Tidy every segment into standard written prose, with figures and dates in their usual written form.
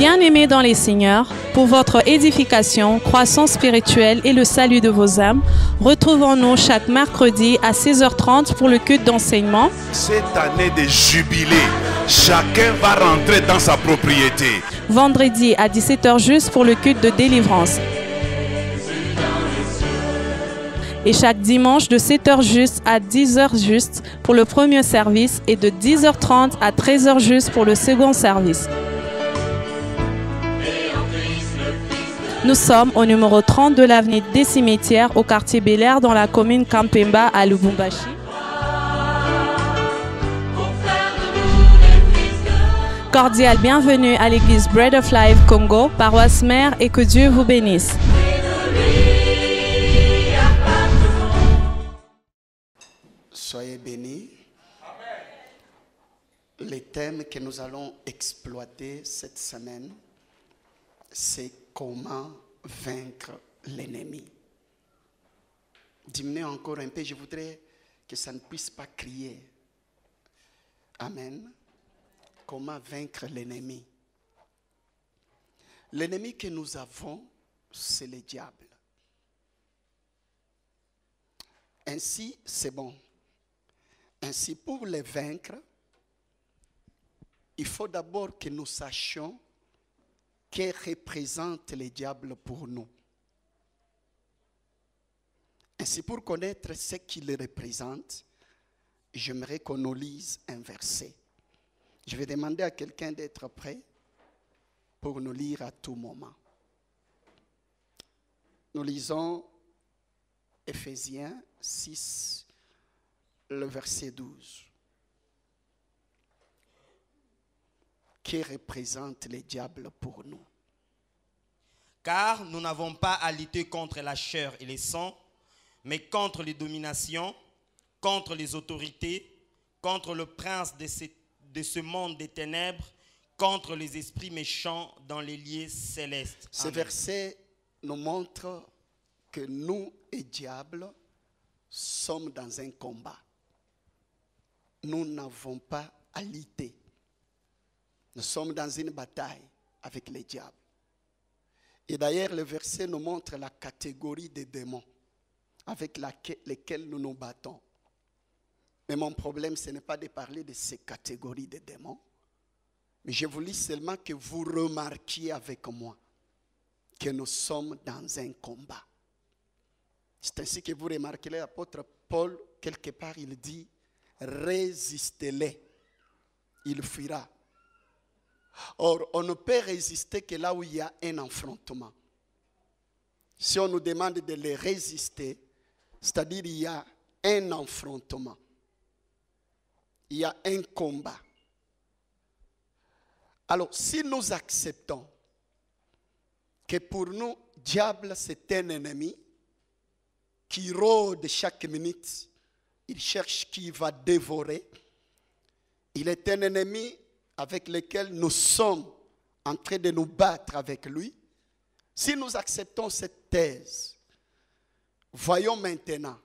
Bien-aimés dans les Seigneurs, pour votre édification, croissance spirituelle et le salut de vos âmes, retrouvons-nous chaque mercredi à 16h30 pour le culte d'enseignement. Cette année de jubilé, chacun va rentrer dans sa propriété. Vendredi à 17h juste pour le culte de délivrance. Et chaque dimanche de 7h juste à 10h juste pour le premier service et de 10h30 à 13h juste pour le second service. Nous sommes au numéro 30 de l'avenue des Cimetières au quartier Bel-Air dans la commune Kampemba à Lubumbashi. Cordial bienvenue à l'église Bread of Life Congo, paroisse mère, et que Dieu vous bénisse. Soyez bénis. Les thèmes que nous allons exploiter cette semaine, c'est comment vaincre l'ennemi. Diminuez encore un peu, je voudrais que ça ne puisse pas crier. Amen. Comment vaincre l'ennemi. L'ennemi que nous avons, c'est le diable. Ainsi, c'est bon. Ainsi, pour les vaincre, il faut d'abord que nous sachions que représente le diable pour nous. Ainsi, pour connaître ce qu'il représente, j'aimerais qu'on nous lise un verset. Je vais demander à quelqu'un d'être prêt pour nous lire à tout moment. Nous lisons Éphésiens 6, le verset 12. Qui représente le diable pour nous? Car nous n'avons pas à lutter contre la chair et les sangs, mais contre les dominations, contre les autorités, contre le prince de ce monde des ténèbres, contre les esprits méchants dans les lieux célestes. Ce verset nous montre que nous et diable sommes dans un combat. Nous n'avons pas à lutter. Nous sommes dans une bataille avec les diables. Et d'ailleurs, le verset nous montre la catégorie des démons avec lesquels nous nous battons. Mais mon problème, ce n'est pas de parler de ces catégories de démons, mais je voulais seulement que vous remarquiez avec moi que nous sommes dans un combat. C'est ainsi que vous remarquerez l'apôtre Paul, quelque part, il dit « Résistez-les, il fuira ». Or, on ne peut résister que là où il y a un affrontement. Si on nous demande de les résister, c'est-à-dire il y a un affrontement. Il y a un combat. Alors, si nous acceptons que pour nous, diable, c'est un ennemi qui rôde chaque minute, il cherche qui va dévorer, il est un ennemi avec lequel nous sommes en train de nous battre avec lui. Si nous acceptons cette thèse, voyons maintenant,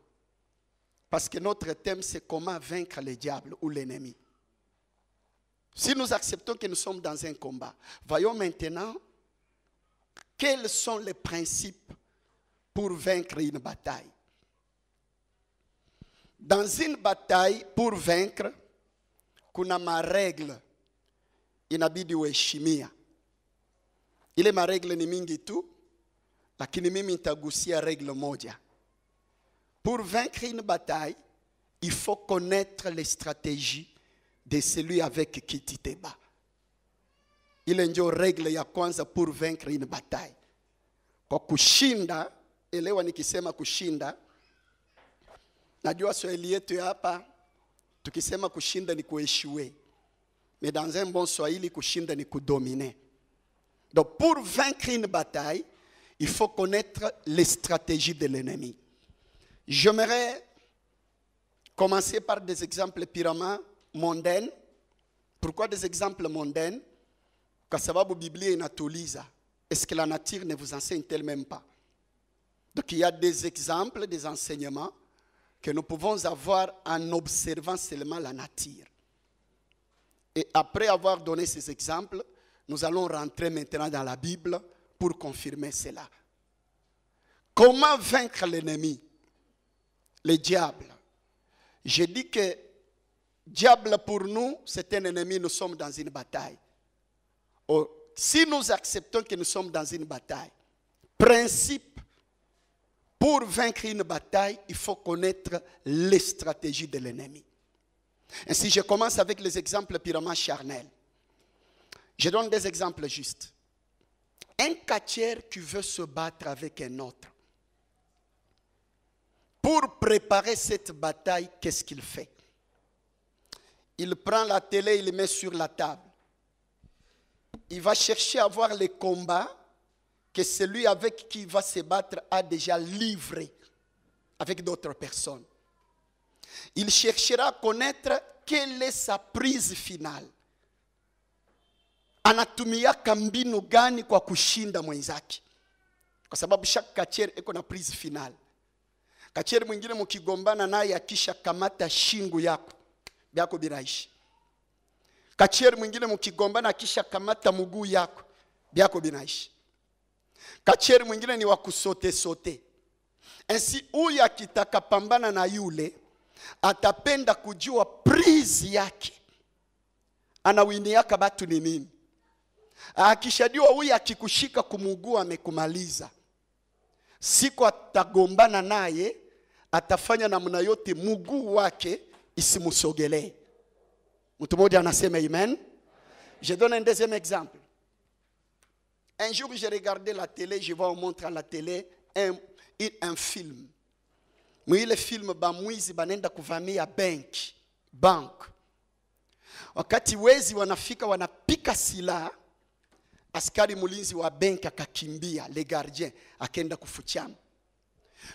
parce que notre thème c'est comment vaincre le diable ou l'ennemi. Si nous acceptons que nous sommes dans un combat, voyons maintenant quels sont les principes pour vaincre une bataille. Dans une bataille, pour vaincre, kuna marègle inabidi uheshimia. Ile maregle ni mingi tu, lakini mimi nitagusia règle moja. Pour vaincre une bataille, il faut connaître les stratégies de celui avec qui tu te bats. Ile ndio règle ya kwanza pour vaincre une bataille. Kwa kushinda, elewa nikisema kushinda, najua Swahili yetu hapa, tukisema kushinda ni kueshue. Mais dans un bon Swahili, kushinda ni kudominer. Donc pour vaincre une bataille, il faut connaître les stratégies de l'ennemi. J'aimerais commencer par des exemples purement mondains. Pourquoi des exemples mondains? Kwa sababu Biblia inatuliza. Est-ce que la nature ne vous enseigne-t-elle même pas? Donc il y a des exemples, des enseignements que nous pouvons avoir en observant seulement la nature. Et après avoir donné ces exemples, Nous allons rentrer maintenant dans la Bible pour confirmer cela. Comment vaincre l'ennemi? Le diable. Je dis que diable pour nous, c'est un ennemi, nous sommes dans une bataille. Or, si nous acceptons que nous sommes dans une bataille, principe, pour vaincre une bataille, il faut connaître les stratégies de l'ennemi. Ainsi, je commence avec les exemples purement charnels. Je donne des exemples justes. Un catcheur qui veut se battre avec un autre. Pour préparer cette bataille, qu'est-ce qu'il fait? Il prend la télé, il le met sur la table. Il va chercher à voir les combats que celui avec qui il va se battre a déjà livré avec d'autres personnes. Il cherchera à connaître quelle est sa prise finale. Anatumia kambinu gani kwa kushinda mwenzake. Kwa sababu chaque catcheur eko na prise finale. Catcheur mwingine mkigombana naye akisha kamata shingo yako, byako biraishi. Catcheur mwingine mkigombana akisha kamata mguu yako, byako binaishi. Catcheur mwingine ni wa kusote sote. Ainsi huyu akitaka pambana na yule atapenda kujua prise yake. Anawiniaka batu ni nini? Akishajua huyu akikushika kumugua amekumaliza. Siku atagombana naye atafanya namna yote mguu wake isimusogelee. Mtu mmoja anasema amen. Je donne un deuxième exemple. Un jour j'ai regardé la télé, je vois on montre à la télé un film. Mais le film bamwizi banenda kuvamia bank. Wakati wezi wanafika wanapika silaha, askari mulinzi wa benki akakimbia, le gardien akaenda kufuchama.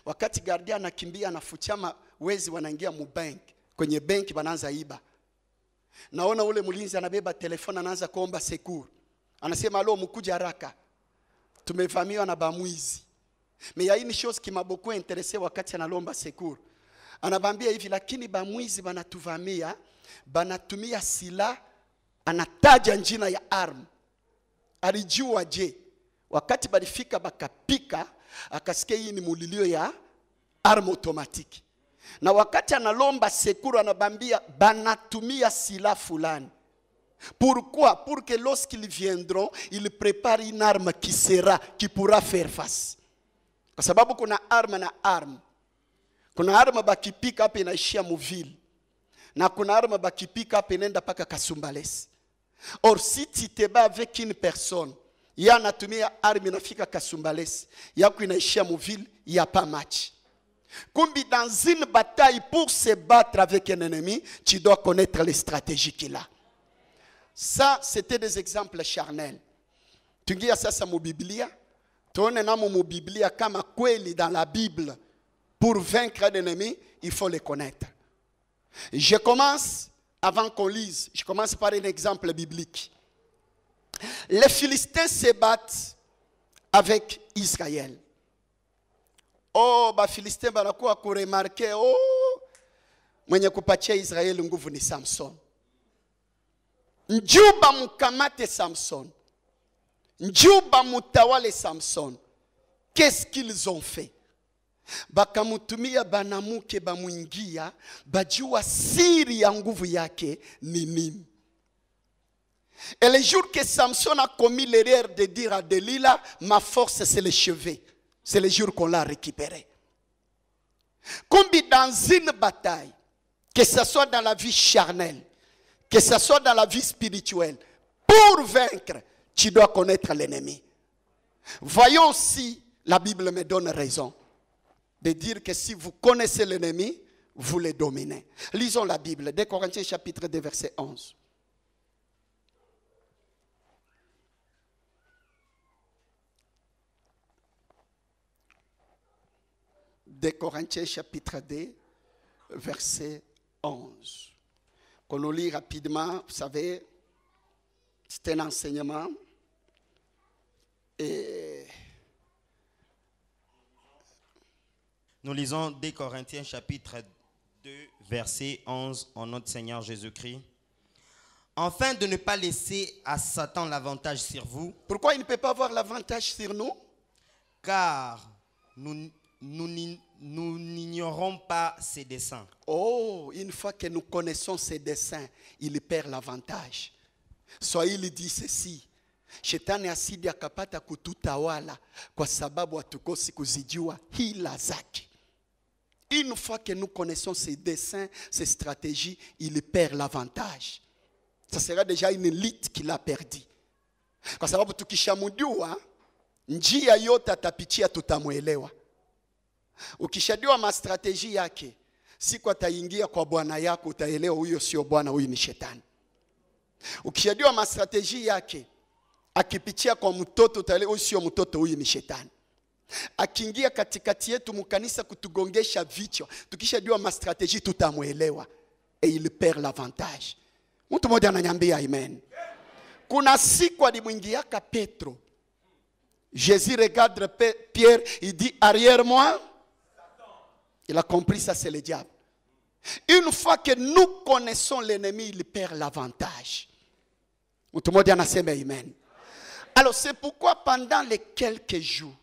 Wakati gardien anakimbia anafuchama, wezi wanaingia mu benki. Kwenye benki wanaanza iba. Naona ule mulinzi anabeba telefoni anaanza kuomba secours. Anasema alo mkuja haraka. Tumevamiwa na bamwizi. Mais ya une chose qui m'a beaucoup intéressé wakati analomba secours. Anabambia hivi, lakini bamwizi banatuvamia, banatumia sila, anataja njina ya arm. Alijua je, wakati balifika bakapika, akasikia hii ni mulilio ya arme automatique. Na wakati analomba secours anabambia banatumia sila fulani. Pourquoi? Pour que lorsqu'ils viendront, ils préparent une arme qui pourra faire face. Kwa sababu kuna arme na arme. Kuna arme bakipika hapa inaishia muvili. Na kuna arme bakipika hapa inaenda paka Kasumbalesi. Or si tu te bats avec une personne, ya anatumia arme inafika Kasumbalesi, yako inaishia muvili, il n'y a pas match. Kumbi dans une bataille pour se battre avec un ennemi, tu dois connaître les stratégies qu'il a. Ça, c'était des exemples charnels. Tungia sasa mu Biblia, tuone namo mu Biblia kama kweli dans la Bible, pour vaincre l'ennemi, il faut les connaître. Je commence, avant qu'on lise, je commence par un exemple biblique. Les Philistins se battent avec Israël. Oh, ba Philistins banakuwa kuremarke, oh, mwenye kupatia Israeli nguvu ni Samson. Njuba mukamate Samson. Njuba mutawale Samson. Qu'est-ce qu'ils ont fait? Bakamutumia banamuke bamuingia, bajua siri ya nguvu yake ni nini. Et le jour que Samson a commis l'erreur de dire à Delilah, ma force c'est les cheveux. C'est le jour qu'on l'a récupéré. Comme dans une bataille, que ce soit dans la vie charnelle, que ce soit dans la vie spirituelle, pour vaincre, tu dois connaître l'ennemi. Voyons si la Bible me donne raison de dire que si vous connaissez l'ennemi, vous le dominez. Lisons la Bible, 2 Corinthiens chapitre 2, verset 11. De Corinthiens chapitre 2, verset 11. Qu'on nous lit rapidement, vous savez, c'est un enseignement. Et nous lisons 2 Corinthiens chapitre 2, verset 11 en notre Seigneur Jésus-Christ. afin de ne pas laisser à Satan l'avantage sur vous. Pourquoi il ne peut pas avoir l'avantage sur nous? Car nous n'ignorons pas ses desseins. Oh, une fois que nous connaissons ses desseins, il perd l'avantage. Swahili dit ceci: Shetani asidi akapata kututawala kwa sababu hatukosi kuzijua hila zake. Une fois que nous connaissons ses desseins, ses stratégies, il perd l'avantage. Ça sera déjà une élite qu'il a perdu. Kwa sababu tukishamujua, njia yote atapitia tutamuelewa. Ukishajua mastrateji yake, siku ataingia kwa bwana yako utaelewa huyo sio bwana, huyu ni shetani. Ukishajua mastrateji yake, akipitia kwa mtoto utaelewa huyu sio mtoto, huyu ni shetani. Akiingia katikati yetu mkanisa kutugongesha vichwa, tukishajua mastrateji tutamuelewa. Et il perd l'avantage. Mtu mmoja ananiambia amen. Kuna siku alimwingiaka Petro. Jésus regarde Pierre, il dit arrière moi. Il a compris ça, c'est le diable. Une fois que nous connaissons l'ennemi, il perd l'avantage. Mtu mmoja anasema amen. Alors c'est pourquoi pendant les quelques jours,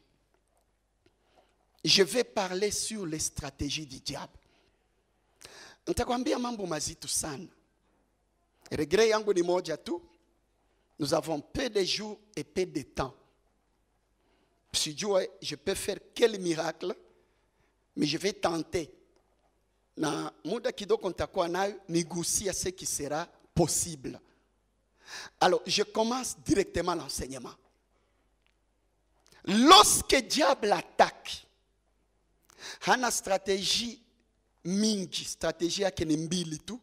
je vais parler sur les stratégies du diable. Nitakwambia mambo mazito sana. Regret yangu ni moja tu. Nous avons peu de jours et peu de temps. Si je peux faire quel miracle, mais je vais tenter. Na muda kidogo nitakuwa nayo nigusia ce qui sera possible. Alors, je commence directement l'enseignement. Lorsque le diable attaque, hana stratégie mingi, stratégie yake ni mbili tu.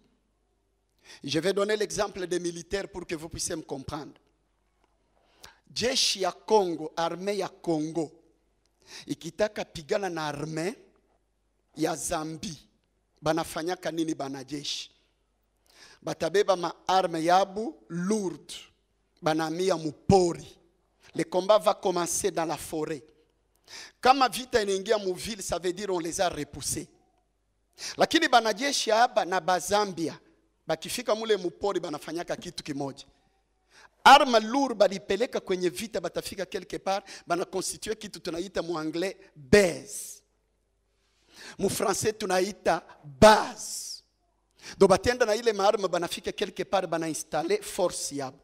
Je vais donner l'exemple des militaires pour que vous puissiez me comprendre. Jeshi ya Congo, armée ya Congo, ikitaka pigana na armée ya Zambie, banafanyaka nini banajeshi? Batabeba ma arme yabu lourde, banamia mupori. Le combat va commencer dans la forêt. Kama vita inaingia mu ville, ça veut dire on les a repoussés. Lakini banajeshi haba na bazambia, bakifika mule mupori banafanyaka kitu kimoja. Arme lourde balipeleka kwenye vita, batafika quelque part, banakonstitue kitu tunaita mu anglais base. Mu français tunaita base. Donc batenda na ile maarme banafika quelque part, banainstalle force yabo.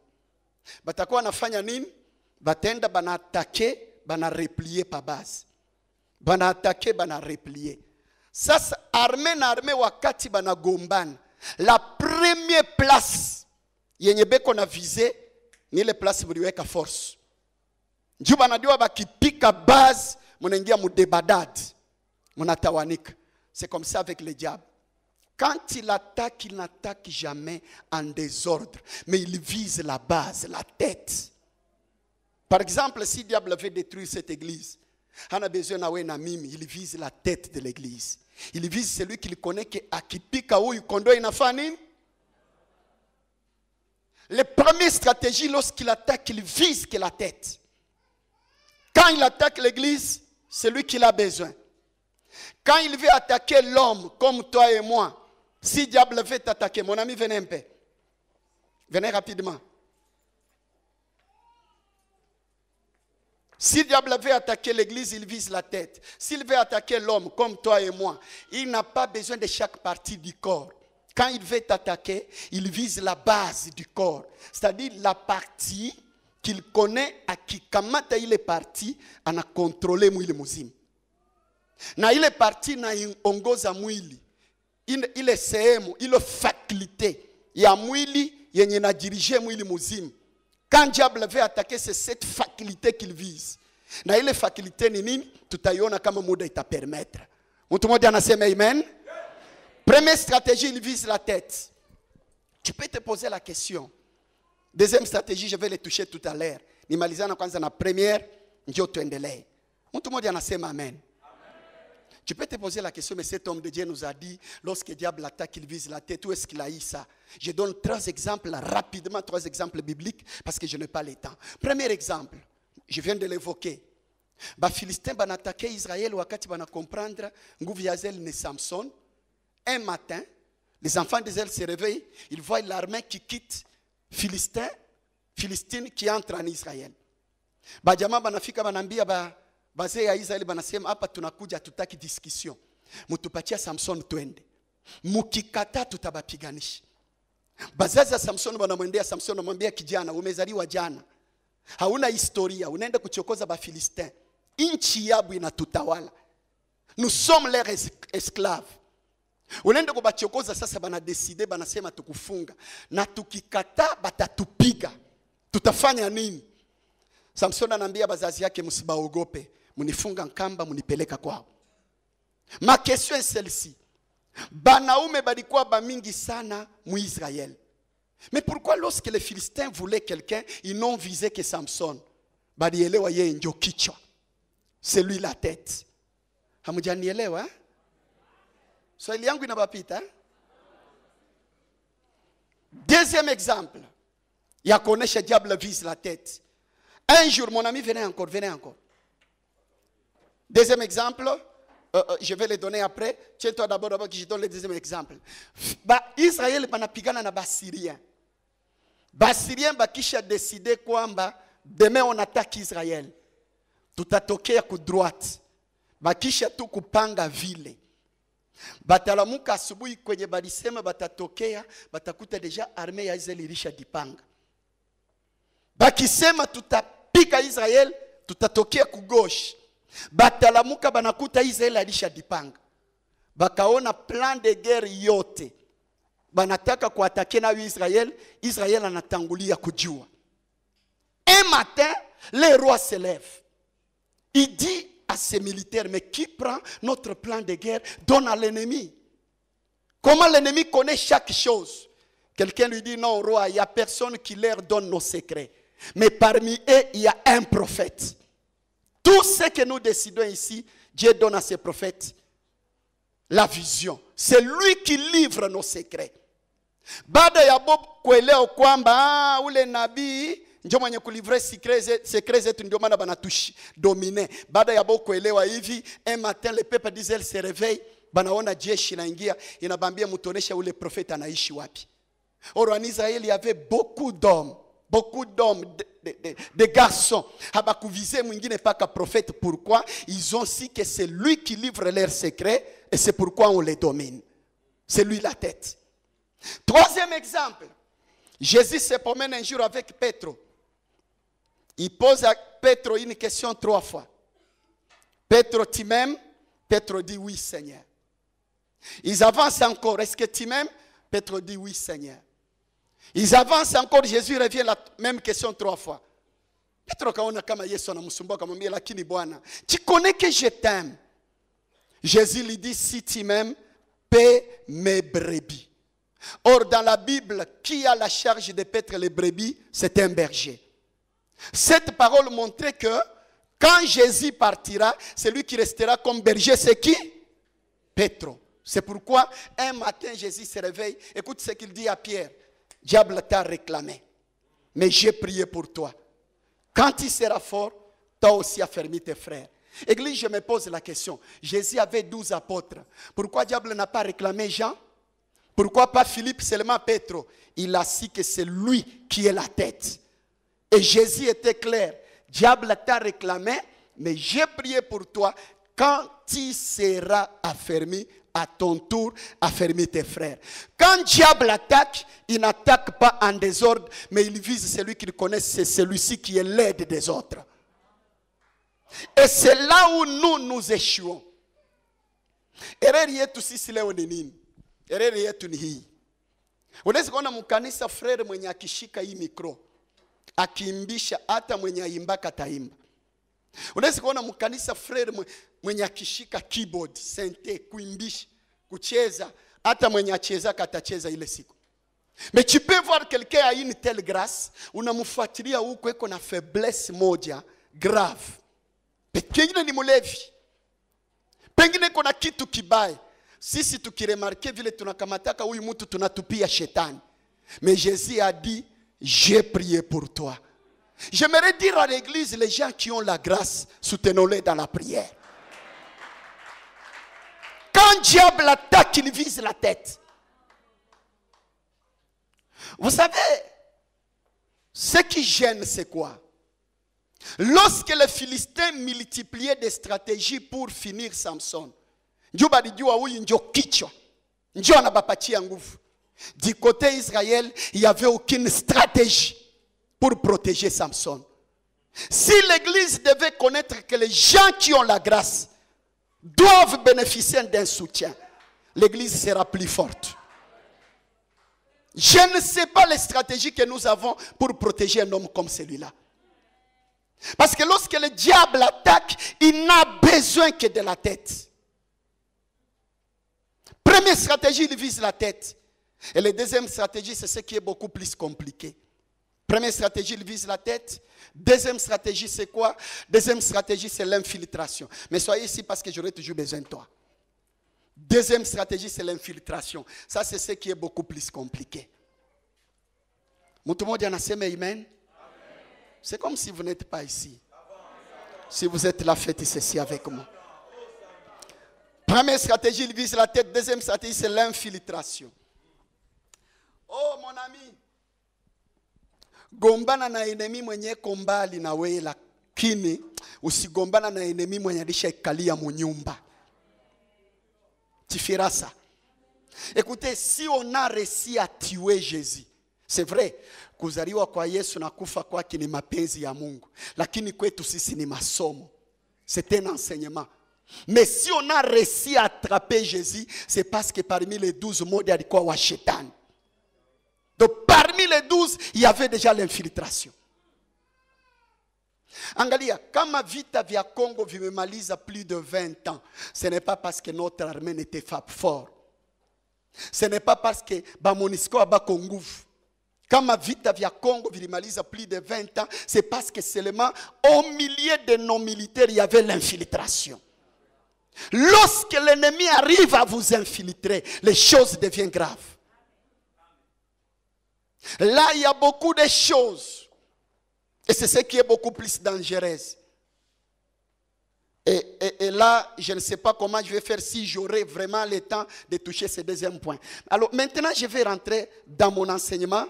Batakuwa nafanya nini? Batenda banatake, banareplier pa base. Banatake, banareplier. Sasa arme na arme wakati banagombana, la première place yenye beko na visé ni ile place buliweka force. Njoo banadiwa bakipika base, munaingia mu debadad, munatawanika. C'est comme ça avec le diable. Quand il n'attaque jamais en désordre, mais il vise la base, la tête. Par exemple, si le diable veut détruire cette église, il vise la tête de l'église. Il vise celui qu'il connaît qui akipika ou kondo inafani. Les premières stratégies, lorsqu'il attaque, il vise que la tête. Quand il attaque l'église, c'est lui qu'il a besoin. Quand il veut attaquer l'homme, comme toi et moi, si le diable veut t'attaquer, mon ami, venez un peu. Venez rapidement. Si le diable veut attaquer l'église, il vise la tête. S'il veut attaquer l'homme, comme toi et moi, il n'a pas besoin de chaque partie du corps. Quand il veut t'attaquer, il vise la base du corps. C'est-à-dire la partie qu'il connaît, à qui, kamata il est parti, on a contrôlé mwili muzima. Na il est parti na ongoza mwili. Il est sehemu, il est faculté. Ya mwili, yenye na dirige mwili muzima. Quand diable veut attaquer, c'est cette faculté qu'il vise. Na ile faculté ni nini? Tutaiona kama muda ita permettre. Mtu mmoja anasema amen. Première stratégie, il vise la tête. Tu peux te poser la question. Deuxième stratégie, je vais les toucher tout à l'heure. Nimalizana kwanza na première, ndio tuendelee. Mtu mmoja anasema amen. Tu peux te poser la question, mais cet homme de Dieu nous a dit, lorsque le diable attaque, il vise la tête. Où est-ce qu'il a eu ça? Je donne 3 exemples rapidement, 3 exemples bibliques, parce que je n'ai pas le temps. Premier exemple, je viens de l'évoquer. Les Philistins ont attaqué Israël, wakati bana comprendre, nguvu ya Zel ne Samson. Un matin, les enfants d'Israël se réveillent, ils voient l'armée qui quitte Philistine qui entre en Israël. Bajama banafika banambia bazee ya Israeli banasema hapa tunakuja tutaki discussion. Mutupatia Samson twende. Mukikata tutabapiganisha. Bazazi ya Samson banamwendea Samson anamwambia kijana umezaliwa jana. Hauna historia, unaenda kuchokoza ba Filistin. Inchi yabu inatutawala. Nous sommes leurs esclaves. Unaenda kubachokoza sasa banadeside banasema tukufunga. Na tukikata batatupiga. Tutafanya nini? Samson anambia bazazi yake msibaogope. Munifunga nkamba munipeleka kwao. Ma question est celle-ci. Banaume balikuwa bamingi sana mu Israël. Mais pourquoi lorsque les Philistins voulaient quelqu'un, ils n'ont visé que Samson? Balielewa yeye ndio kichwa. C'est lui la tête. Hamujanielewa? Hein? Swahili yangu inabapita. Hein? Deuxième exemple. Ya kuonesha diable vise la tête. Un jour, mon ami, venez encore. Deuxième exemple, je vais le donner après. Tiens-toi d'abord que je donne le deuxième exemple. Israël banapigana na Bassyriens. Bassyriens bakisha décidé kwamba demain on attaque Israël. Tutatokea ku droite. Bakisha tu kupanga vile. Batalamuka asubuhi kwenye balisema batatokea, batakuta deja armée ya Israël ilisha dipanga. Bakisema tutapika Israel, tutatokea ku gauche. Batalamuka banakuta Israel alisha dipanga. Bakaona plan de guerre yote. Banataka kuatake na Israel, Israel anatangulia kujua. Un matin, le roi se lève. Il dit à ses militaires, mais qui prend notre plan de guerre, donne à l'ennemi. Comment l'ennemi connaît chaque chose? Quelqu'un lui dit, non roi, il n'y a personne qui leur donne nos secrets. Mais parmi eux, il y a un prophète. Tout ce que nous décidons ici, Dieu donne à ses prophètes la vision. C'est lui qui livre nos secrets. Baada ya Bob kuelewa kwamba ule nabii ndio mwenye kulivre secret zetu ndio maana banatushi dominer. Baada ya Bob kuelewa hivi, un matin le peuple d'Israël se réveille, banaona jeshi inaingia, inabambia mutonesha ule prophète anaishi wapi. Or en Israël, il y avait beaucoup d'hommes, de garçons. Habakuvisé mwingine paka prophète. Pourquoi? Ils ont su que c'est lui qui livre leurs secrets et c'est pourquoi on les domine. C'est lui la tête. Troisième exemple. Jésus se promène un jour avec Pétro. Il pose à Pétro une question 3 fois. Pétro, tu m'aimes? Pétro dit oui, Seigneur. Ils avancent encore. Est-ce que tu m'aimes? Pétro dit oui, Seigneur. Ils avancent encore, Jésus revient la même question 3 fois. Pétro kaona kama Yesu anamsumbua akamwambia lakini Bwana, tu connais que je t'aime. Jésus lui dit si tu m'aimes, paie mes brebis. Or dans la Bible, qui a la charge de paître les brebis? C'est un berger. Cette parole montrait que quand Jésus partira, celui qui restera comme berger, c'est qui? Pétro. C'est pourquoi un matin Jésus se réveille. Écoute ce qu'il dit à Pierre. Diable t'a réclamé, mais j'ai prié pour toi. Quand tu seras fort, toi aussi affermis tes frères. Église, je me pose la question. Jésus avait 12 apôtres. Pourquoi diable n'a pas réclamé Jean? Pourquoi pas Philippe, seulement Pétro? Il a su que c'est lui qui est la tête. Et Jésus était clair. Diable t'a réclamé, mais j'ai prié pour toi. Quand tu seras affermi, à ton tour, affermis tes frères. Quand diable attaque, il n'attaque pas en désordre, mais il vise celui qu'il connaît, c'est celui-ci qui est l'aide des autres. Et c'est là où nous échouons. Erreur yetu sisi leo ni nini? Erreur yetu ni hii. Unaweza kuona mkanisa frere mwenye akishika hii mikro, akiimbisha hata mwenye aimbaka taimba. Unaweza kuona mkanisa frere mwenye akishika keyboard, sente, kuimbisha, kucheza, hata mwenye acheza katacheza ile siku. Mais tu peux voir quelqu'un a une telle grâce, unamfuatilia huko eko na faiblesse moja grave. Pengine ni mulevi. Pengine kuna kitu kibaya. Sisi tukiremarke vile tunakamataka huyu mtu tunatupia shetani. Mais Jésus a dit, j'ai prié pour toi. J'aimerais dire à l'église, les gens qui ont la grâce, soutenons-les dans la prière. Quand diable attaque, il vise la tête. Vous savez, Ce qui gêne, c'est quoi? Lorsque les Philistins multipliaient des stratégies pour finir Samson, du côté Israël, il n'y avait aucune stratégie pour protéger Samson. Si l'Église devait connaître que les gens qui ont la grâce doivent bénéficier d'un soutien, l'Église sera plus forte. Je ne sais pas les stratégies que nous avons pour protéger un homme comme celui-là. Parce que lorsque le diable attaque, il n'a besoin que de la tête. Première stratégie, il vise la tête. Et la deuxième stratégie, c'est ce qui est beaucoup plus compliqué. Première stratégie, il vise la tête. Deuxième stratégie, c'est quoi? Deuxième stratégie, c'est l'infiltration. Mais soyez ici parce que j'aurai toujours besoin de toi. Deuxième stratégie, c'est l'infiltration. Ça, c'est ce qui est beaucoup plus compliqué. Tout le monde en a dit amen. C'est comme si vous n'êtes pas ici. Si vous êtes là, faites ceci avec moi. Première stratégie, il vise la tête. Deuxième stratégie, c'est l'infiltration. Oh, mon ami. Gombana na enemi mwenye kombali na we lakini usigombana na enemi mwenye alishakalia munyumba. Tu feras ça. Écoutez, si on a réussi à tuer Jésus, c'est vrai, kuzaliwa kwa Yesu na kufa kwake ni mapenzi ya Mungu, lakini kwetu sisi ni masomo. C'est un enseignement. Mais si on a réussi à attraper Jésus, c'est parce que parmi les 12 modes, il y a quoi wa Shétan. Donc parmi les 12, il y avait déjà l'infiltration. Angalia, kama vita vya Congo vimemaliza plus de 20 ans, ce n'est pas parce que notre armée n'était pas fort. Ce n'est pas parce que Bamonisco a bako nguvu. Kama vita vya Congo vimemaliza plus de 20 ans, c'est parce que seulement au milieu de nos militaires, il y avait l'infiltration. Lorsque l'ennemi arrive à vous infiltrer, les choses deviennent graves. Là, il y a beaucoup de choses. Et c'est ce qui est beaucoup plus dangereux. Et là, je ne sais pas comment je vais faire si j'aurai vraiment le temps de toucher ce deuxième point. Alors maintenant, je vais rentrer dans mon enseignement.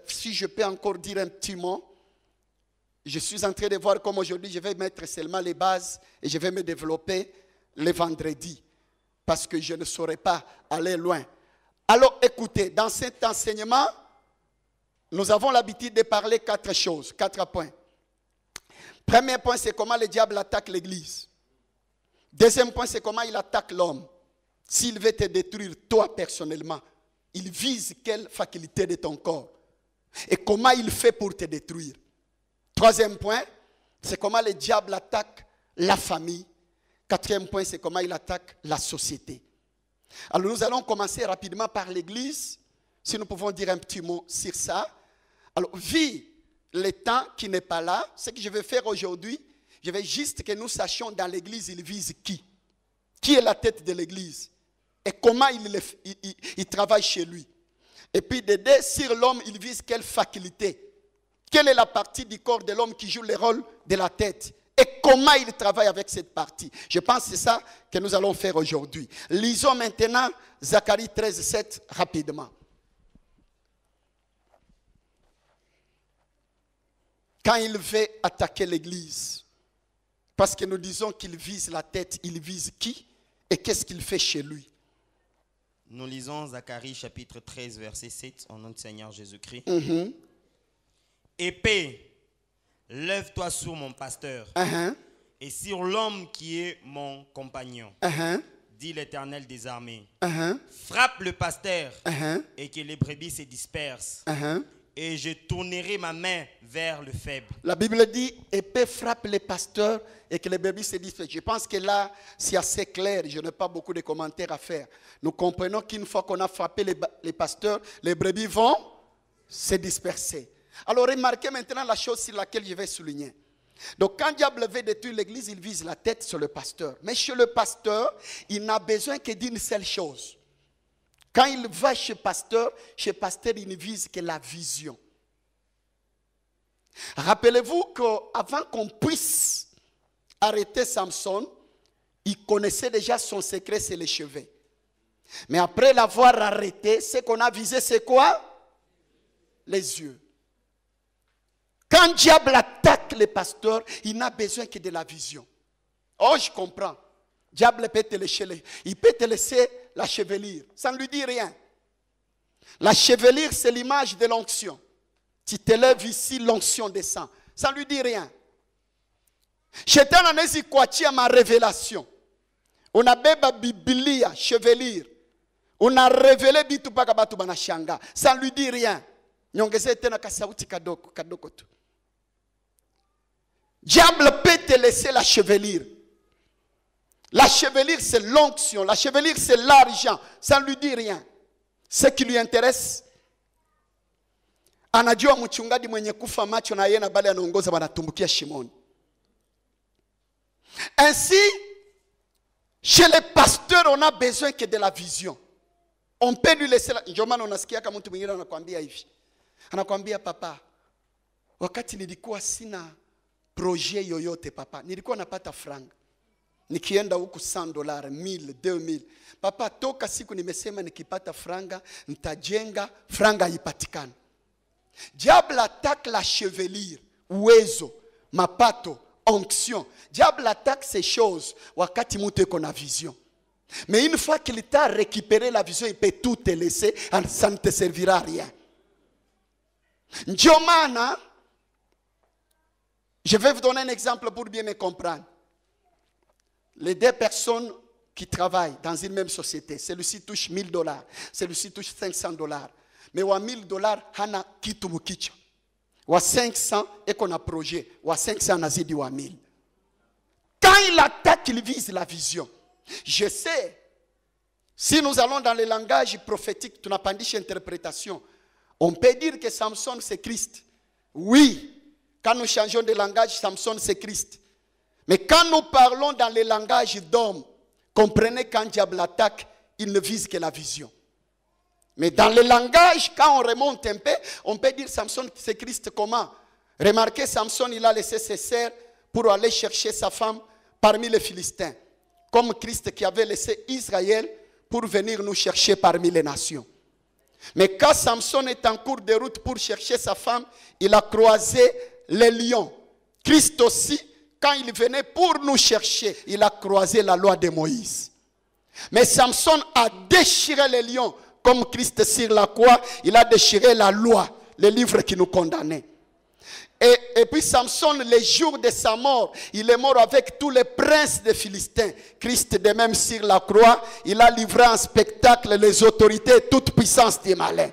Si je peux encore dire un petit mot. Je suis en train de voir comme aujourd'hui, je vais mettre seulement les bases et je vais me développer le vendredi. Parce que je ne saurais pas aller loin. Alors écoutez, dans cet enseignement, nous avons l'habitude de parler 4 choses, 4 points. Premier point, c'est comment le diable attaque l'église. Deuxième point, c'est comment il attaque l'homme. S'il veut te détruire toi personnellement, il vise quelle faculté de ton corps. Et comment il fait pour te détruire. Troisième point, c'est comment le diable attaque la famille. Quatrième point, c'est comment il attaque la société. Alors nous allons commencer rapidement par l'église, si nous pouvons dire un petit mot sur ça. Alors, vu le temps qui n'est pas là, ce que je vais faire aujourd'hui, je vais juste que nous sachions dans l'église, il vise qui? Qui est la tête de l'église? Et comment il travaille chez lui? Et puis de deux, sur l'homme, il vise quelle faculté? Quelle est la partie du corps de l'homme qui joue le rôle de la tête? Et comment il travaille avec cette partie? Je pense que c'est ça que nous allons faire aujourd'hui. Lisons maintenant Zacharie 13, 7 rapidement. Quand il veut attaquer l'église, parce que nous disons qu'il vise la tête, il vise qui? Et qu'est-ce qu'il fait chez lui? Nous lisons Zacharie chapitre 13, verset 7, au nom du Seigneur Jésus-Christ. Épée, lève-toi sur mon pasteur et sur l'homme qui est mon compagnon, dit l'Éternel des armées. Frappe le pasteur et que les brebis se dispersent. Et je tournerai ma main vers le faible. La Bible dit, épée frappe les pasteurs et que les brebis se dispersent. Je pense que là, c'est assez clair. Je n'ai pas beaucoup de commentaires à faire. Nous comprenons qu'une fois qu'on a frappé les pasteurs, les brebis vont se disperser. Alors remarquez maintenant la chose sur laquelle je vais souligner. Donc quand diable veut détruire l'église, il vise la tête sur le pasteur. Mais chez le pasteur, il n'a besoin que d'une seule chose. Quand il va chez pasteur, il ne vise que la vision. Rappelez-vous qu'avant qu'on puisse arrêter Samson, il connaissait déjà son secret, c'est les cheveux. Mais après l'avoir arrêté, ce qu'on a visé, c'est quoi? Les yeux. Quand diable attaque les pasteurs, il n'a besoin que de la vision. Oh, je comprends. Diable peut te laisser, il peut te laisser la chevelure. Ça ne lui dit rien. La chevelure, c'est l'image de l'onction. Tu te lèves ici, l'onction descend. Ça ne lui dit rien. Shetani anaweza kuachia ma révélation. Unabeba Biblia, chevelure. Una révélé bitu paka batu banashanga. Ça ne lui dit rien. Nyongeze tena kasauti kadoko tu. Diable peut te laisser la chevelure. La chevelure, c'est l'onction. La chevelure, c'est l'argent. Ça ne lui dit rien. Ce qui lui intéresse, anajua mchungaji mwenye kufa macho na yeye na bale anaongoza wanatumbukia shimoni. Ainsi, chez les pasteurs, on a besoin que de la vision. On peut lui laisser la... Ndio maana unasikia kama mtu mwingine anakuambia hivi. Anakuambia, papa, wakati nilikuwa sina projet yoyote papa, nilikuwa napata franga. Nikienda huku $100, 1000, 2000. Papa, toka siku nimesema nikipata franga, nitajenga, franga haipatikani. Diable attaque la chevelure, uwezo, mapato, onction. Diable attaque ces choses wakati mtu eko na vision. Mais une fois qu'il t'a récupéré la vision, il peut tout te laisser, ça ne te servira à rien. Ndio maana, je vais vous donner un exemple pour bien me comprendre. Les deux personnes qui travaillent dans une même société, celui-ci touche $1000, celui-ci touche $500. Mais wa $1000 hana kitu mukicha. Wa 500 eko na projet, wa 500 nazidi wa 1000. Quand il attaque, il vise la vision. Je sais, si nous allons dans le langage prophétique, tu n'as pas dit interprétation, on peut dire que Samson c'est Christ. Oui, quand nous changeons de langage, Samson c'est Christ. Mais quand nous parlons dans le langage d'homme, comprenez quand diable attaque, il ne vise que la vision. Mais dans le langage, quand on remonte un peu, on peut dire Samson c'est Christ comment? Remarquez, Samson il a laissé ses sœurs pour aller chercher sa femme parmi les Philistins. Comme Christ qui avait laissé Israël pour venir nous chercher parmi les nations. Mais quand Samson est en cours de route pour chercher sa femme, il a croisé les lions. Christ aussi, quand il venait pour nous chercher, il a croisé la loi de Moïse. Mais Samson a déchiré les lions. Comme Christ sur la croix, il a déchiré la loi, le livre qui nous condamnait. Et puis Samson, les jours de sa mort, il est mort avec tous les princes des Philistins. Christ de même sur la croix, il a livré en spectacle les autorités et toute puissance des malins.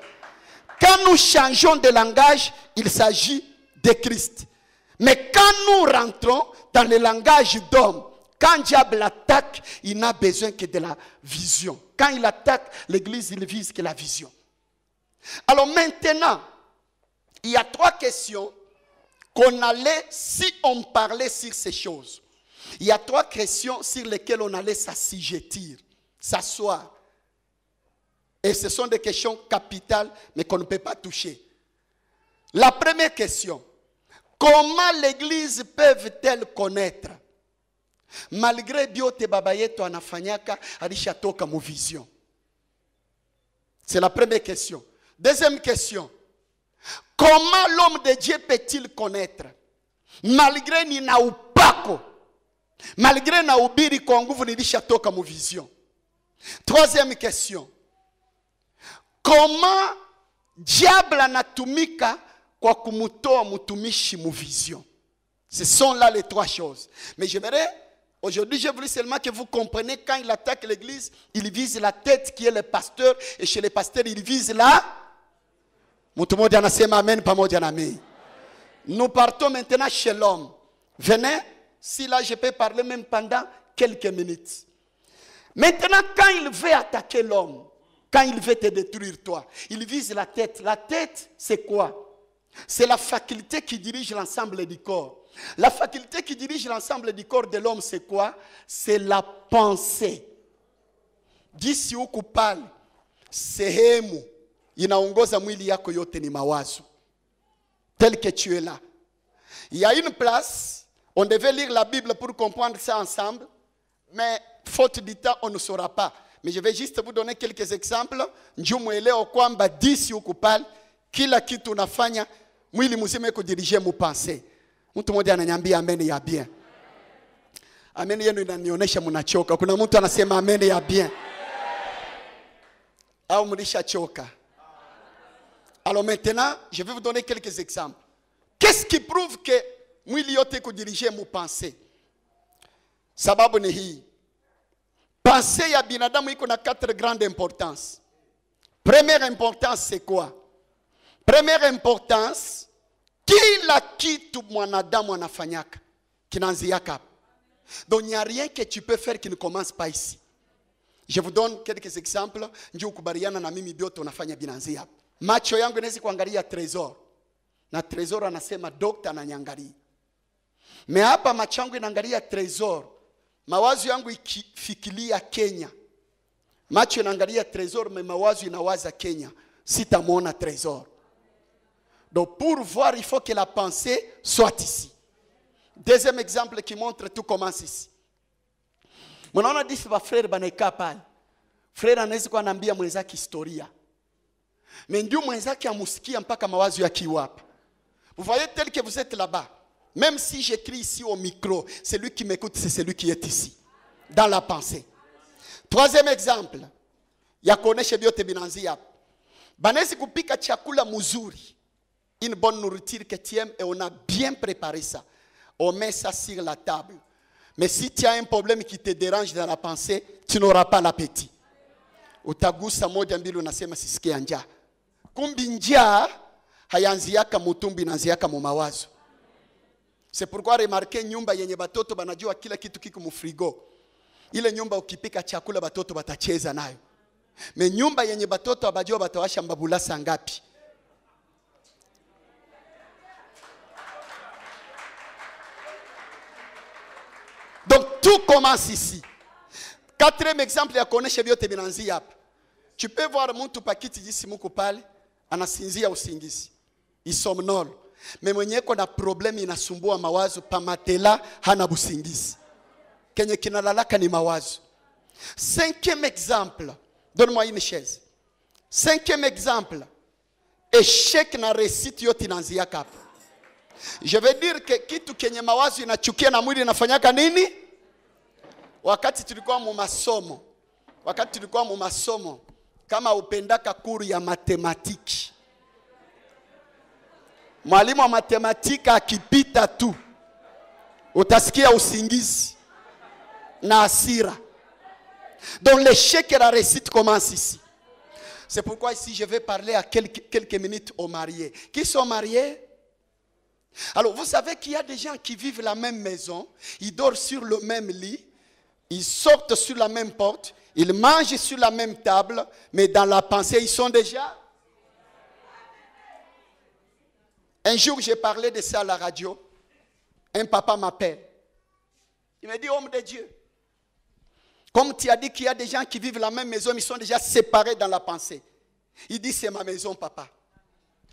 Quand nous changeons de langage, il s'agit de Christ. Mais quand nous rentrons dans le langage d'homme, quand diable attaque, il n'a besoin que de la vision. Quand il attaque l'église, il vise que la vision. Alors maintenant, il y a 3 questions qu'on allait, si on parlait sur ces choses. Il y a 3 questions sur lesquelles on allait s'assujettir, s'asseoir. Et ce sont des questions capitales, mais qu'on ne peut pas toucher. La première question, comment l'église peut-elle connaître? Malgré biote baba yetu anafanyaka alishatoka mu vision. C'est la première question. Deuxième question. Comment l'homme de Dieu peut-il connaître? Malgré ni na upako. Malgré na ubiri kwa nguvu nilishatoka mu vision. Troisième question. Comment diable anatumika kwa kumutoa mutumishi mu vision? Ce sont là les 3 choses. Mais j'aimerais, aujourd'hui, je voulais seulement que vous compreniez, quand il attaque l'église, il vise la tête qui est le pasteur, et chez les pasteurs, il vise la... Nous partons maintenant chez l'homme. Venez, si là je peux parler même pendant quelques minutes. Maintenant, quand il veut attaquer l'homme, quand il veut te détruire toi, il vise la tête. La tête, c'est quoi? C'est la faculté qui dirige l'ensemble du corps. La faculté qui dirige l'ensemble du corps de l'homme, c'est quoi? C'est la pensée. Jinsi huku pale, sehemu inaongoza mwili yako yote ni mawazo. Tel que tu es là. Il y a une place, on devait lire la Bible pour comprendre ça ensemble, mais faute du temps, on ne saura pas. Mais je vais juste vous donner quelques exemples. Njumuelewa kwamba disi huku pale, kila kitu unafanya, mwili mzima iko dirige mu pensée. Mtu mmoja ananiambia amen ya bien. Amen yenu inanionyesha mnachoka. Kuna mtu anasema amen ya bien. Au mlishachoka. Alors maintenant, je vais vous donner quelques exemples. Qu'est-ce qui prouve que mwili yote iko dirige mu pensée? Sababu ni hii. Pensée ya binadamu iko na 4 grandes importances. Première importance c'est quoi? Première importance, kila kitu mwanadamu anafanyaka kinaanziaka hapa. Donc il n'y a rien que tu peux faire qui ne commence pas ici. Je vous donne quelques exemples. Njoo kubariana na mimi bioto unafanya binanzia hapa. Macho yangu inaweza kuangalia trésor. Na trésor anasema dokta ananiangalia. Me hapa macho yangu inaangalia trésor. Mawazo yangu ikifikiria Kenya. Macho inaangalia trésor, mais mawazo inawaza Kenya. Sitamwona trésor. Donc pour voir, il faut que la pensée soit ici. Deuxième exemple qui montre tout commence ici. Mnaona disi ba frère banaika pale. Frère anaweza kuwa anaambia mwenzake historia. Mais ndio mwenzake amusikia mpaka mawazo yakiwa hapa. Vous voyez tel que vous êtes là-bas. Même si j'écris ici au micro, celui qui m'écoute, c'est celui qui est ici. Dans la pensée. Troisième exemple. Ya kuonesha biote binanzi hapa. Banaweza kupika chakula mzuri. Une bonne nourriture que tu aimes et on a bien préparé ça. On met ça sur la table. Mais si tu as un problème qui te dérange dans la pensée, tu n'auras pas l'appétit. Utagusa moja mbili unasema sisikia njaa. Kumbi njaa hayanziaka mutumbi inaanziaka mu mawazo. C'est pourquoi remarquez nyumba yenye batoto banajua kila kitu kiko mu frigo. Ile nyumba ukipika chakula batoto batacheza nayo. Mais nyumba yenye batoto abajua batawasha mbabula saa ngapi. Donc tout commence ici. Quatrième exemple ya kuonesha biote binanzia hapa. Tu peux voir mtu pakiti jinsi muko pale anasinzia usingizi. Isomnol. Mais mwenye kuna problème inasumbua mawazo pa matela hana busingizi. Kenye kinalalaka ni mawazo. Cinquième exemple. Donne-moi une chaise. Cinquième exemple. Échec na réussite yote inaanzia hapa. Je veux dire que kitu kenye mawazo inachukia na mwili inafanyaka nini? Wakati tulikuwa mu masomo, kama upendaka kuru ya matematiki. Mwalimu wa matematika akipita tu, utasikia usingizi na hasira. Donc l'échec et la réussite commencent ici. C'est pourquoi ici je vais parler à quelques minutes aux mariés. Qui sont mariés? Alors, vous savez qu'il y a des gens qui vivent la même maison, ils dorment sur le même lit, ils sortent sur la même porte, ils mangent sur la même table, mais dans la pensée, ils sont déjà... Un jour, j'ai parlé de ça à la radio. Un papa m'appelle. Il me dit, homme de Dieu, comme tu as dit qu'il y a des gens qui vivent la même maison, ils sont déjà séparés dans la pensée. Il dit, c'est ma maison, papa.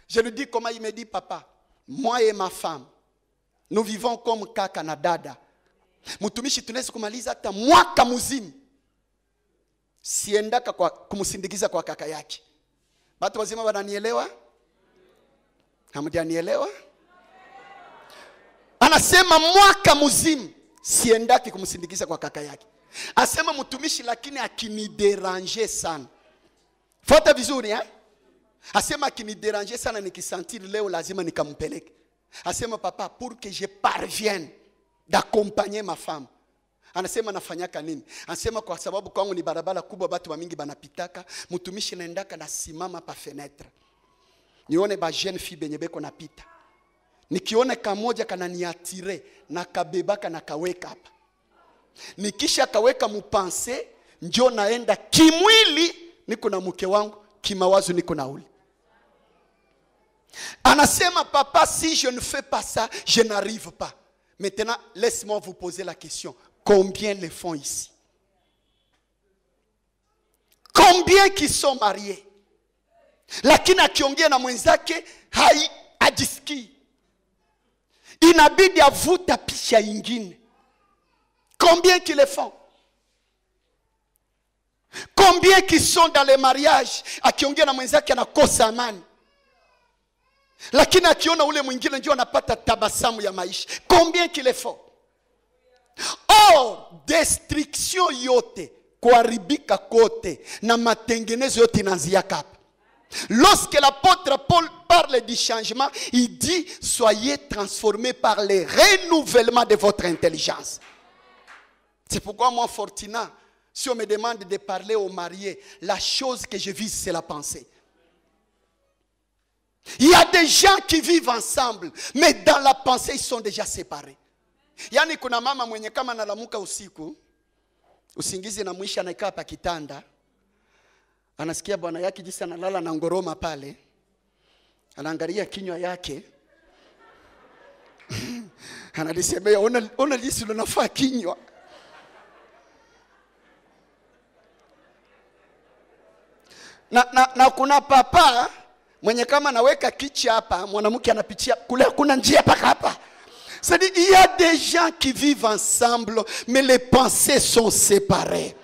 Je lui dis comment, il me dit, papa. Moi et ma femme, nous vivons comme kaka na dada. Mutumishi tunaweza kumaliza hata mwaka mzima. Siendaka kwa kumsindikiza kwa kaka yake. Watu wazima wananielewa? Hamjanielewa? Anasema mwaka mzima siendaki kumsindikiza kwa kaka yake. Asema mtumishi lakini akiniderange sana. Fuata vizuri eh? Asema akiniderange sana nikisantiri leo lazima nikampeleke. Asema papa pour que je parvienne d'accompagner ma femme. Anasema nafanyaka nini? Anasema kwa sababu kwangu ni barabara kubwa watu wa mingi banapitaka, mtumishi naendaka na simama pa fenêtre. Nione ba jeune fille benye beko napita. Nikione kamoja kananiatire na kabebaka na kaweka hapa. Nikisha kaweka mupanse njoo naenda kimwili niko na mke wangu, kimawazo niko na ule. Anasema papa si je ne fais pas ça, je n'arrive pas. Maintenant, laisse-moi vous poser la question. Combien les font ici? Combien qui sont mariés? Lakini akiongea na mwenzake hajisikii. Inabidi avuta picha ingine. Combien qui les font? Combien qui sont dans les mariages akiongea na mwenzake anakosa amani? Lakini akiona ule mwingine ndio anapata tabasamu ya maisha. Combien qu'il est fort. Or, destruction yote, kuharibika kote na matengenezo yote inaanzia hapa. Lorsque l'apôtre Paul parle du changement, il dit soyez transformés par le renouvellement de votre intelligence. C'est pourquoi moi, Fortina, si on me demande de parler aux mariés, la chose que je vise, c'est la pensée. Il y a des gens qui vivent ensemble, mais dans la pensée, ils sont déjà séparés. Yani kuna mama mwenye kama analamuka usiku, usingizi na mwisha anakaa pa kitanda, anasikia bwana yake jinsi analala na ngoroma pale, anaangalia kinywa yake, analisemea ona jinsi unafaa kinywa. Na kuna papa mwenye kama anaweka kichwa hapa, mwanamke anapitia kule, kuna njia paka hapa. C'est-à-dire, il y a des gens qui vivent ensemble, mais les pensées sont séparées.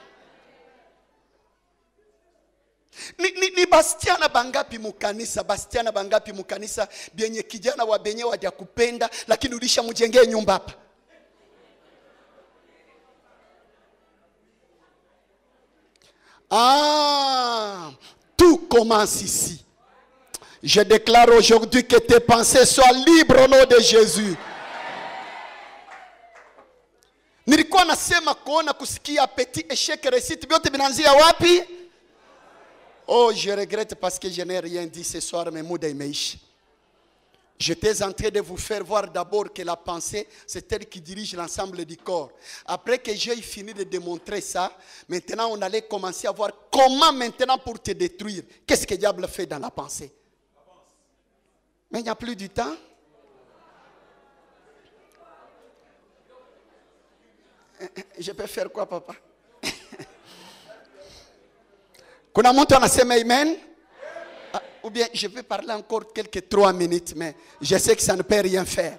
Ni bastiana bangapi mukanisa, bastiana bangapi mukanisa, bienye kijana wa benye waja kupenda, lakini ulisha mjengea nyumba hapa. Ah, tout commence ici. Je déclare aujourd'hui que tes pensées soient libres au nom de Jésus. Nilikuwa nasema kuona kusikia petit échec réussite vyote vinaanzia wapi? Oh, je regrette parce que je n'ai rien dit ce soir, mais muda imeisha. J'étais en train de vous faire voir d'abord que la pensée, c'est elle qui dirige l'ensemble du corps. Après que j'ai fini de démontrer ça, maintenant on allait commencer à voir comment maintenant pour te détruire. Qu'est-ce que le diable fait dans la pensée? Mais il n'y a plus du temps. Je peux faire quoi, papa? Kuna mtu anasema amen? Ou bien je vais parler encore quelques 3 minutes, mais je sais que ça ne peut rien faire.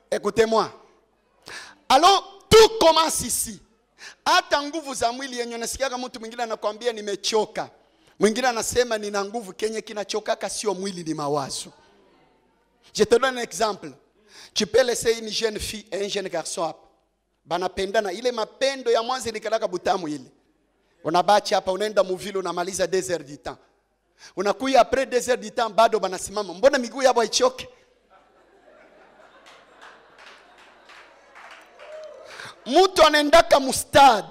Écoutez-moi. Alors, tout commence ici. Hata nguvu za mwili yenye nasikia kama mtu mwingine anakuambia nimechoka. Mwingine anasema nina nguvu, kenye kinachokaka sio mwili ni mawazo. Je te donne un exemple. Tu peux laisser une jeune fille et un jeune garçon hapa. Banapendana, ile mapendo ya mwanzo nikalaka butamu ile. Unabachi hapa unaenda muvile unamaliza 2 heures du temps. Unakuya après 2 heures du temps bado banasimama. Mbona miguu yabo haichoke? Mtu anaendaka mustad.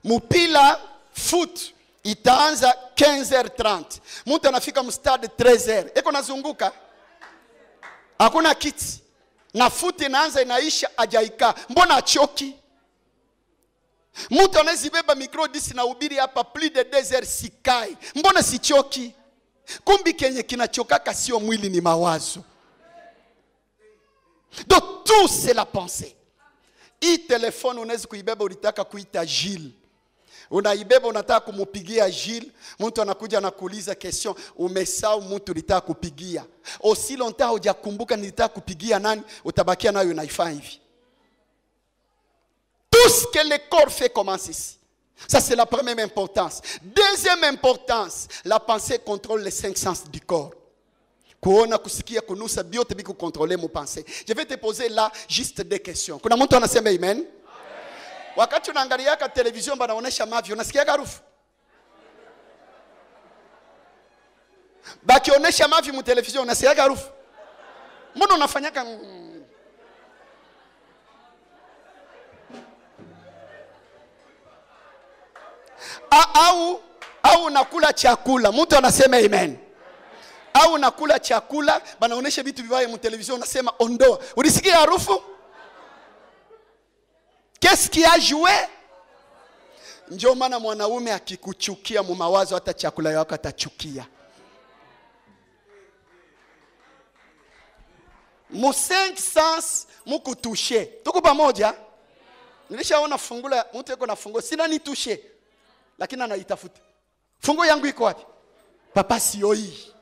Mupila foot itaanza 15h30. Mtu anafika mustad 13h. Eko nazunguka. Hakuna kiti. Na foot inaanza inaisha ajaika. Mbona achoki? Mtu anazibeba mikro disi na ubiri hapa plus de 2 heures sikai. Mbona sichoki? Kumbi kenye kinachokaka sio mwili ni mawazo. Donc tout c'est la pensée. Hii telefone unaweza kuibeba ulitaka kuita Gilles. Unaibeba unataka kumupigia Gilles, mtu anakuja anakuuliza question, umesahau mtu ulitaka kupigia. Aussi longtemps hujakumbuka nilitaka kupigia nani, utabakia nayo unaifanya hivi. Tout ce que le corps fait commence ici. Ça c'est la première importance. Deuxième importance, la pensée contrôle les 5 sens du corps. Kuona, kusikia, kunusa, biote biku contrôler mon pensée. Je vais te poser là juste 2 questions. Kuna mtu anasema amen? Wakati unaangalia ka television banaonesha mavi, unasikia harufu? Bakionesha mavi mu television unasikia harufu? Mbona unafanyaka au unakula chakula, mtu anasema amen. Au unakula chakula banaonesha vitu vibaya mu television unasema ondoa. Ulisikia harufu? Qu'est-ce qui a joué? Ndio maana mwanaume akikuchukia mu mawazo hata chakula yako atachukia. Mu 5 sens mukutushe. Tuko pamoja? Nilishaona fungula mtu yuko na funguo, sina nitushe. Lakini anaitafuta. Funguo yangu iko wapi? Papa sio hii.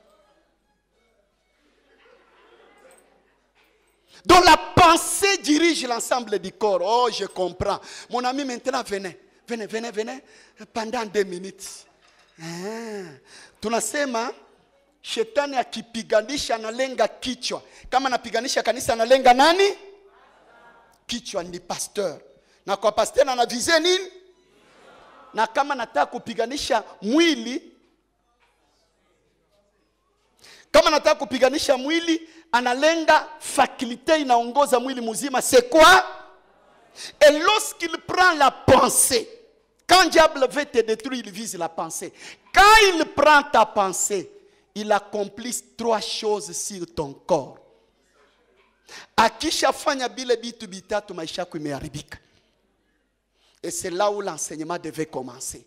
Donc la pensée dirige l'ensemble du corps. Oh, je comprends. Mon ami, maintenant, venez. Pendant 2 minutes. Tunasema, Shetani akipiganisha analenga kichwa. Kama anapiganisha kanisa analenga nani? Kichwa ni pasteur. Na kwa pasteur anavize nini? Na kama nataka kupiganisha mwili, kama nataka kupiganisha mwili, analenga faculté inaongoza mwili mzima. C'est quoi? Et lorsqu'il prend la pensée, quand diable veut te détruire, il vise la pensée. Quand il prend ta pensée, il accomplit 3 choses sur ton corps. Akisha fanya bile bitu bitatu maisha yako imeharibika. Et c'est là où l'enseignement devait commencer.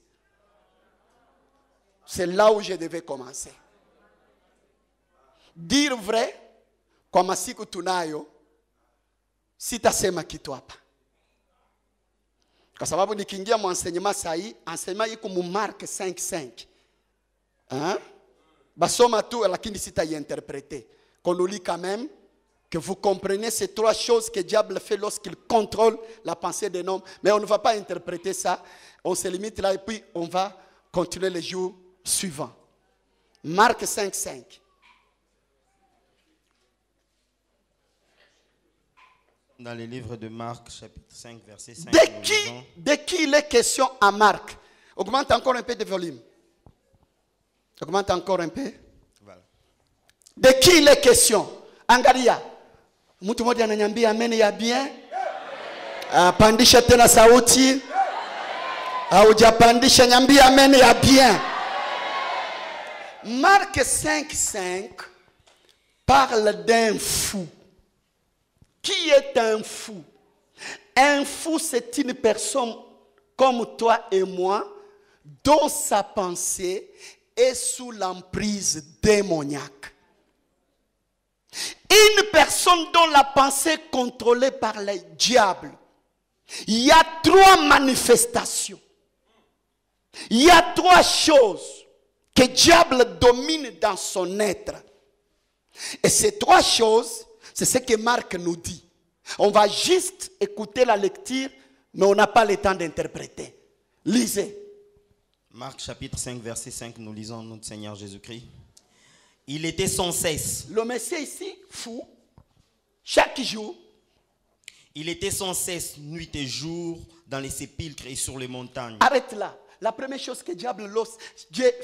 C'est là où je devais commencer. Dire vrai, kwa masiku tunayo, sitasema kitu hapa. Kwa sababu nikiingia mu enseignement sahi, enseignement iko mu Mark 5:5. Hein? Basoma tout, lakini sitainterpréter. Qu'on nous lit quand même, que vous comprenez ces 3 choses que le diable fait lorsqu'il contrôle la pensée d'un homme. Mais on ne va pas interpréter ça. On se limite là et puis on va continuer les jours suivants. Marc 5:5. Dans le livre de Marc, chapitre 5, verset 5. De qui il est question à Marc? Augmente encore un peu de volume. Augmente encore un peu. Voilà. De qui il est question? Angalia. Mtu mmoja ananiambia amen ya bien. Pandisha tena sauti. Haujapandisha, niambia amen ya bien. Marc 5:5 parle d'un fou. Qui est un fou? Un fou, c'est une personne comme toi et moi, dont sa pensée est sous l'emprise démoniaque. Une personne dont la pensée est contrôlée par le diable. Il y a 3 manifestations. Il y a 3 choses que le diable domine dans son être. Et ces 3 choses, c'est ce que Marc nous dit. On va juste écouter la lecture, mais on n'a pas le temps d'interpréter. Lisez. Marc chapitre 5, verset 5, nous lisons notre Seigneur Jésus-Christ. Il était sans cesse. Le Messie ici, fou, chaque jour. Il était sans cesse, nuit et jour, dans les sépulcres et sur les montagnes. Arrête là. La première chose que Dieu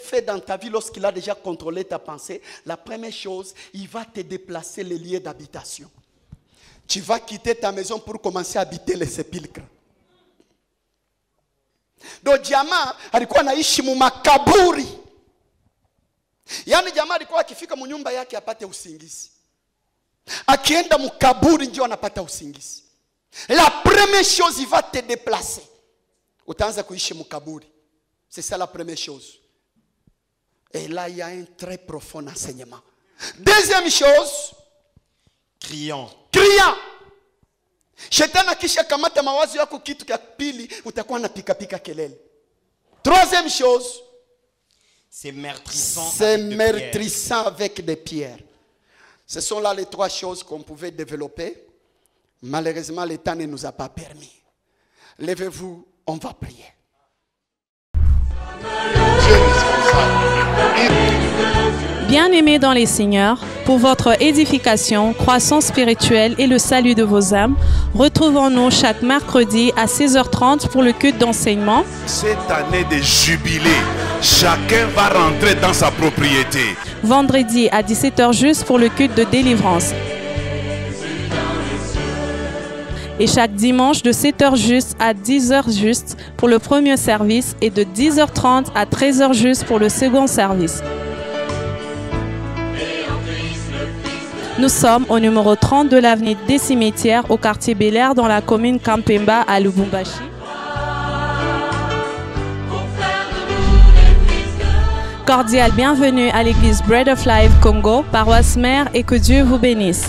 fait dans ta vie lorsqu'il a déjà contrôlé ta pensée, la première chose, il va te déplacer les lieux d'habitation. Tu vas quitter ta maison pour commencer à habiter les sépulcres. Donc jamaa alikuwa anaishi mu makaburi. Yaani jamaa alikuwa akifika mu nyumba yake apate usingizi. Akienda mu kaburi ndio anapata usingizi. La première chose, il va te déplacer. Utaanza kuishi mu kaburi. C'est ça la première chose. Et là, il y a un très profond enseignement. Deuxième chose, criant. Criant. Shetani akisha kamata mawazo yako kitu cha pili, utakuwa na pika kelele. Troisième chose, c'est meurtrissant. C'est meurtrissant avec des pierres. Ce sont là les 3 choses qu'on pouvait développer. Malheureusement, le temps ne nous a pas permis. Levez-vous, on va prier. Bien-aimés dans les Seigneurs, pour votre édification, croissance spirituelle et le salut de vos âmes, retrouvons-nous chaque mercredi à 16h30 pour le culte d'enseignement. Cette année de jubilé, chacun va rentrer dans sa propriété. Vendredi à 17h juste pour le culte de délivrance. Et chaque dimanche de 7h juste à 10h juste pour le premier service et de 10h30 à 13h juste pour le second service. Nous sommes au numéro 30 de l'avenue des Cimetières au quartier Bel-Air dans la commune Kampemba à Lubumbashi. Cordial bienvenue à l'église Bread of Life Congo, paroisse mère, et que Dieu vous bénisse.